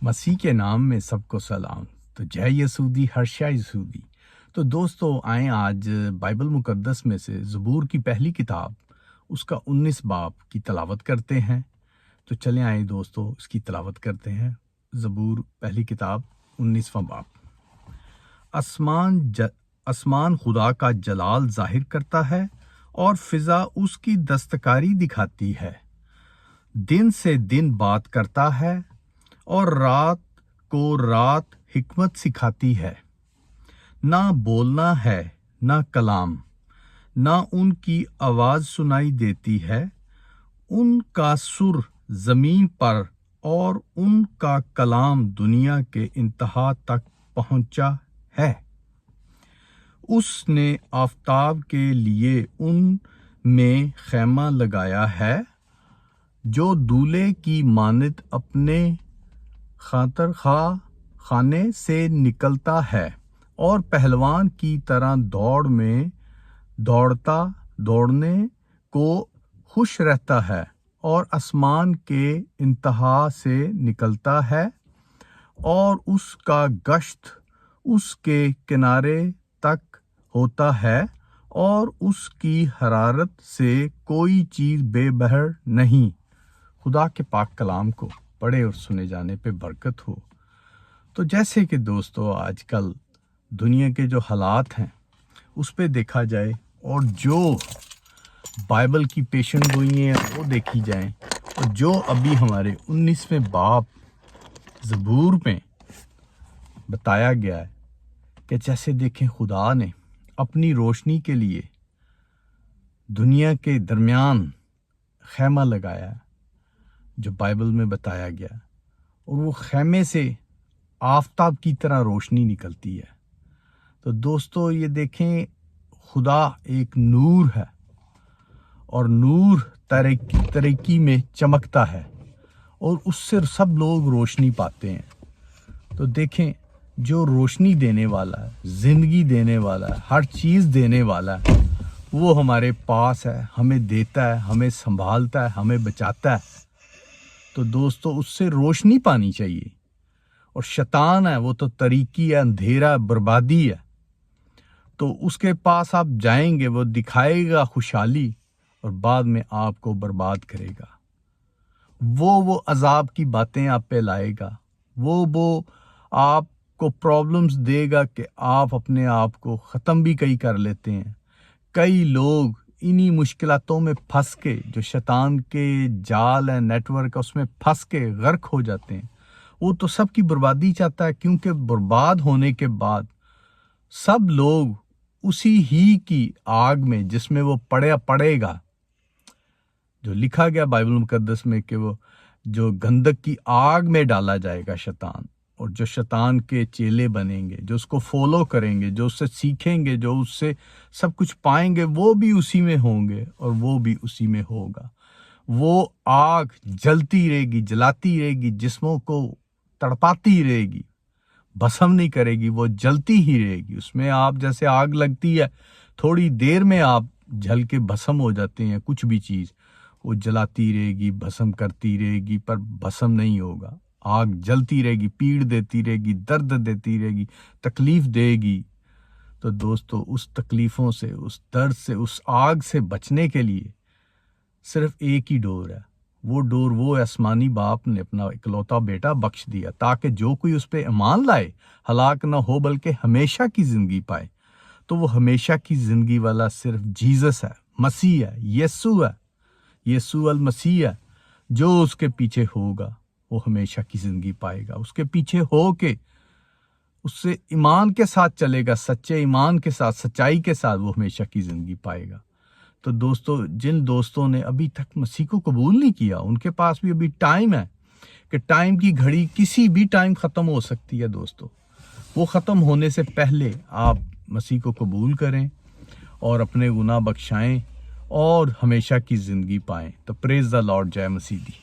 مسیح کے نام میں سب کو سلام۔ تو جے یسودی ہرشا یسودی۔ تو دوستو آئیں آج بائبل مقدس میں سے زبور کی پہلی کتاب اس کا 19 باب کی تلاوت کرتے ہیں۔ تو چلیں آئیں دوستو اس کی تلاوت کرتے ہیں۔ زبور پہلی کتاب 19واں باب۔ آسمان خدا کا جلال ظاہر کرتا ہے اور فضا اس کی دستکاری دکھاتی ہے۔ دن سے دن بات کرتا ہے اور رات کو رات حکمت سکھاتی ہے۔ نہ بولنا ہے نہ کلام، نہ ان کی آواز سنائی دیتی ہے۔ ان کا سر زمین پر اور ان کا کلام دنیا کے انتہا تک پہنچا ہے۔ اس نے آفتاب کے لیے ان میں خیمہ لگایا ہے، جو دولہے کی مانند اپنے خاطر خواہ خانے سے نکلتا ہے اور پہلوان کی طرح دوڑنے کو خوش رہتا ہے، اور آسمان کے انتہا سے نکلتا ہے اور اس کا گشت اس کے کنارے تک ہوتا ہے، اور اس کی حرارت سے کوئی چیز بے بہر نہیں۔ خدا کے پاک کلام کو پڑھے اور سنے جانے پہ برکت ہو۔ تو جیسے کہ دوستو آج کل دنیا کے جو حالات ہیں اس پہ دیکھا جائے، اور جو بائبل کی پیشن گوئی ہیں وہ دیکھی جائیں، اور جو ابھی ہمارے 19ویں باب زبور میں بتایا گیا ہے کہ جیسے دیکھیں خدا نے اپنی روشنی کے لیے دنیا کے درمیان خیمہ لگایا ہے، جو بائبل میں بتایا گیا، اور وہ خیمے سے آفتاب کی طرح روشنی نکلتی ہے۔ تو دوستو یہ دیکھیں خدا ایک نور ہے، اور نور تاریکی میں چمکتا ہے، اور اس سے سب لوگ روشنی پاتے ہیں۔ تو دیکھیں جو روشنی دینے والا ہے، زندگی دینے والا ہے، ہر چیز دینے والا ہے، وہ ہمارے پاس ہے، ہمیں دیتا ہے، ہمیں سنبھالتا ہے، ہمیں بچاتا ہے۔ تو دوستو اس سے روشنی پانی چاہیے، اور شیطان ہے وہ تو تاریکی ہے، اندھیرا ہے، بربادی ہے۔ تو اس کے پاس آپ جائیں گے، وہ دکھائے گا خوشحالی اور بعد میں آپ کو برباد کرے گا۔ وہ عذاب کی باتیں آپ پہ لائے گا، وہ آپ کو پرابلمز دے گا کہ آپ اپنے آپ کو ختم بھی کر لیتے ہیں۔ کئی لوگ انہی مشکلاتوں میں پھنس کے، جو شیطان کے جال ہے، نیٹ ورک، اس میں پھنس کے غرق ہو جاتے ہیں۔ وہ تو سب کی بربادی چاہتا ہے، کیونکہ برباد ہونے کے بعد سب لوگ اسی ہی کی آگ میں، جس میں وہ پڑے گا، جو لکھا گیا بائبل مقدس میں کہ وہ جو گندک کی آگ میں ڈالا جائے گا شیطان، اور جو شیطان کے چیلے بنیں گے، جو اس کو فالو کریں گے، جو اس سے سیکھیں گے، جو اس سے سب کچھ پائیں گے، وہ بھی اسی میں ہوں گے اور وہ بھی اسی میں ہوگا۔ وہ آگ جلتی رہے گی، جلاتی رہے گی، جسموں کو تڑپاتی رہے گی، بھسم نہیں کرے گی، وہ جلتی ہی رہے گی۔ اس میں آپ جیسے آگ لگتی ہے، تھوڑی دیر میں آپ جل کے بھسم ہو جاتے ہیں، کچھ بھی چیز وہ جلاتی رہے گی، بھسم کرتی رہے گی، پر بھسم نہیں ہوگا۔ آگ جلتی رہے گی، پیڑ دیتی رہے گی، درد دیتی رہے گی، تکلیف دے گی۔ تو دوستو اس تکلیفوں سے، اس درد سے، اس آگ سے بچنے کے لیے صرف ایک ہی ڈور ہے۔ وہ ڈور وہ آسمانی باپ نے اپنا اکلوتا بیٹا بخش دیا، تاکہ جو کوئی اس پہ ایمان لائے ہلاک نہ ہو بلکہ ہمیشہ کی زندگی پائے۔ تو وہ ہمیشہ کی زندگی والا صرف جیزس ہے، مسیح ہے، یسوع المسیح ہے۔ جو اس کے پیچھے ہوگا وہ ہمیشہ کی زندگی پائے گا۔ اس کے پیچھے ہو کے اس سے ایمان کے ساتھ چلے گا، سچے ایمان کے ساتھ، سچائی کے ساتھ، وہ ہمیشہ کی زندگی پائے گا۔ تو دوستو جن دوستوں نے ابھی تک مسیح کو قبول نہیں کیا، ان کے پاس بھی ابھی ٹائم ہے، کہ ٹائم کی گھڑی کسی بھی ٹائم ختم ہو سکتی ہے۔ دوستو وہ ختم ہونے سے پہلے آپ مسیح کو قبول کریں اور اپنے گناہ بخشائیں اور ہمیشہ کی زندگی پائیں۔ تو پریز دا لارڈ، جے مسیح دی۔